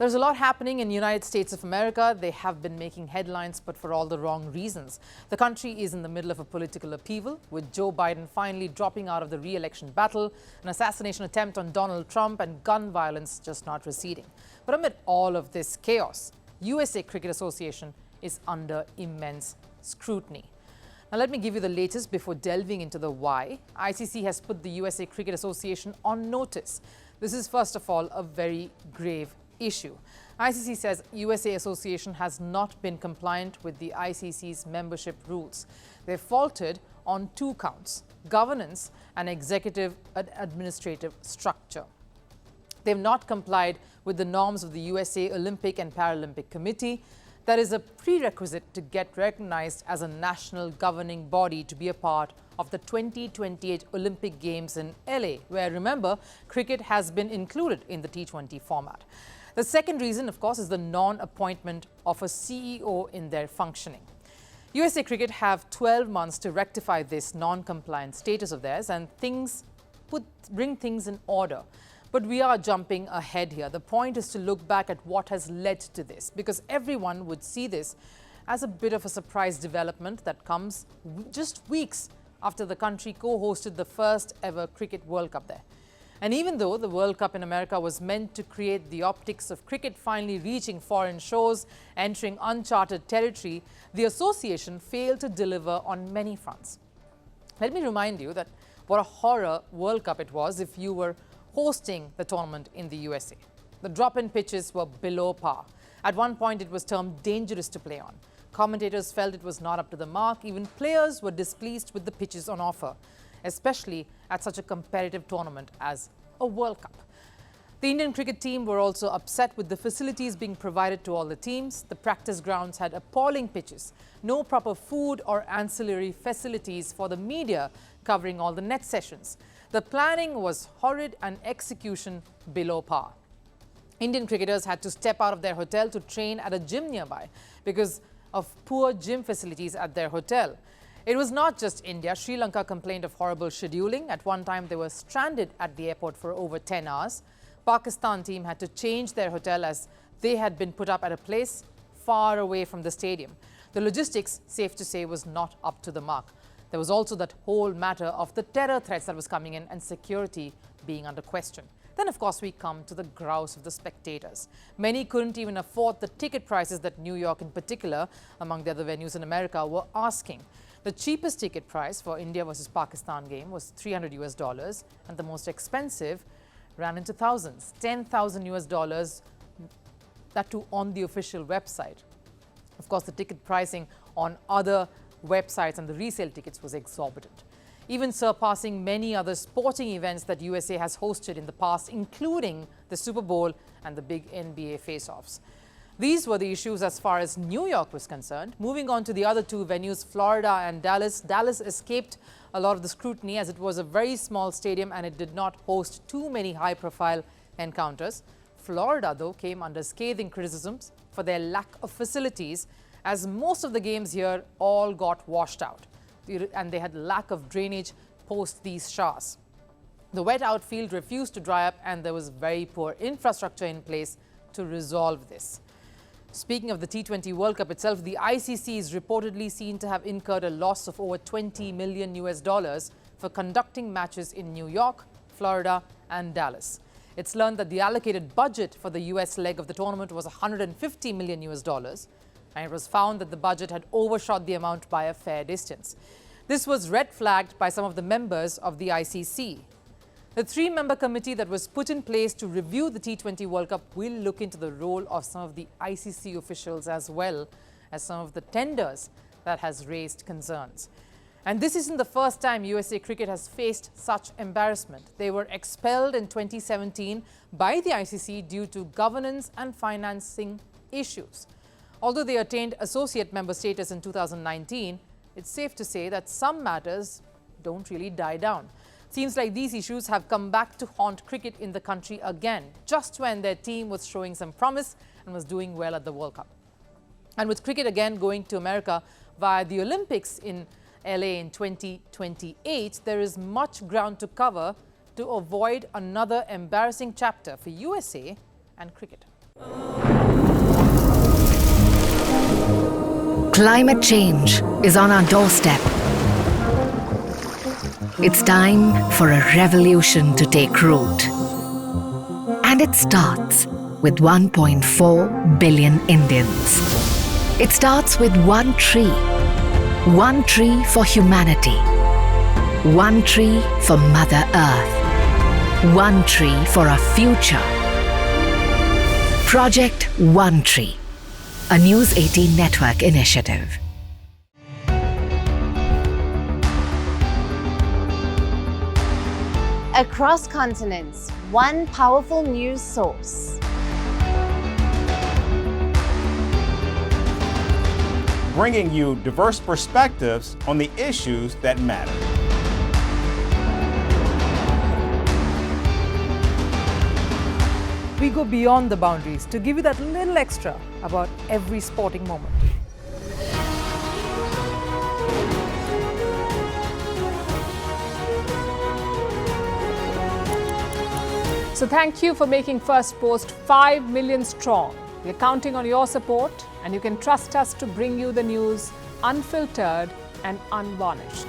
There's a lot happening in the United States of America. They have been making headlines, but for all the wrong reasons. The country is in the middle of a political upheaval, with Joe Biden finally dropping out of the re-election battle, an assassination attempt on Donald Trump, and gun violence just not receding. But amid all of this chaos, USA Cricket Association is under immense scrutiny. Now, let me give you the latest before delving into the why. ICC has put the USA Cricket Association on notice. This is, first of all, a very grave issue. ICC says USA Association has not been compliant with the ICC's membership rules. They've faltered on two counts: governance and executive and administrative structure. They've not complied with the norms of the USA Olympic and Paralympic Committee. That is a prerequisite to get recognized as a national governing body to be a part of the 2028 Olympic Games in LA, where, remember, cricket has been included in the T20 format. The second reason, of course, is the non-appointment of a CEO in their functioning. USA Cricket have 12 months to rectify this non-compliant status of theirs and bring things in order. But we are jumping ahead here. The point is to look back at what has led to this, because everyone would see this as a bit of a surprise development that comes just weeks after the country co-hosted the first ever Cricket World Cup there. And even though the World Cup in America was meant to create the optics of cricket finally reaching foreign shores, entering uncharted territory, the association failed to deliver on many fronts. Let me remind you that what a horror World Cup it was if you were hosting the tournament in the USA. The drop-in pitches were below par. At one point, it was termed dangerous to play on. Commentators felt it was not up to the mark. Even players were displeased with the pitches on offer, especially at such a competitive tournament as a World Cup. The Indian cricket team were also upset with the facilities being provided to all the teams. The practice grounds had appalling pitches, no proper food or ancillary facilities for the media covering all the net sessions. The planning was horrid and execution below par. Indian cricketers had to step out of their hotel to train at a gym nearby because of poor gym facilities at their hotel. It was not just India. Sri Lanka complained of horrible scheduling. At one time, they were stranded at the airport for over 10 hours. Pakistan team had to change their hotel as they had been put up at a place far away from the stadium. The logistics, safe to say, was not up to the mark. There was also that whole matter of the terror threats that was coming in and security being under question. Then, of course, we come to the grouse of the spectators. Many couldn't even afford the ticket prices that New York in particular, among the other venues in America, were asking. The cheapest ticket price for India versus Pakistan game was $300 and the most expensive ran into thousands, $10,000, that too on the official website. Of course, the ticket pricing on other websites and the resale tickets was exorbitant, even surpassing many other sporting events that USA has hosted in the past, including the Super Bowl and the big NBA face-offs. These were the issues as far as New York was concerned. Moving on to the other two venues, Florida and Dallas. Dallas escaped a lot of the scrutiny as it was a very small stadium and it did not host too many high-profile encounters. Florida, though, came under scathing criticisms for their lack of facilities, as most of the games here all got washed out, and they had lack of drainage post these showers. The wet outfield refused to dry up, and there was very poor infrastructure in place to resolve this. Speaking of the T20 World Cup itself, the ICC is reportedly seen to have incurred a loss of over $20 million for conducting matches in New York, Florida, and Dallas. It's learned that the allocated budget for the US leg of the tournament was $150 million, and it was found that the budget had overshot the amount by a fair distance. This was red flagged by some of the members of the ICC. The three-member committee that was put in place to review the T20 World Cup will look into the role of some of the ICC officials as well as some of the tenders that has raised concerns. And this isn't the first time USA Cricket has faced such embarrassment. They were expelled in 2017 by the ICC due to governance and financing issues. Although they attained associate member status in 2019, it's safe to say that some matters don't really die down. Seems like these issues have come back to haunt cricket in the country again, just when their team was showing some promise and was doing well at the World Cup. And with cricket again going to America via the Olympics in LA in 2028, there is much ground to cover to avoid another embarrassing chapter for USA and cricket. Climate change is on our doorstep. It's time for a revolution to take root. And it starts with 1.4 billion Indians. It starts with one tree for humanity, one tree for Mother Earth, one tree for our future. Project One Tree, a News 18 network initiative. Across continents, one powerful news source. Bringing you diverse perspectives on the issues that matter. We go beyond the boundaries to give you that little extra about every sporting moment. So thank you for making Firstpost 5 million strong. We're counting on your support, and you can trust us to bring you the news unfiltered and unvarnished.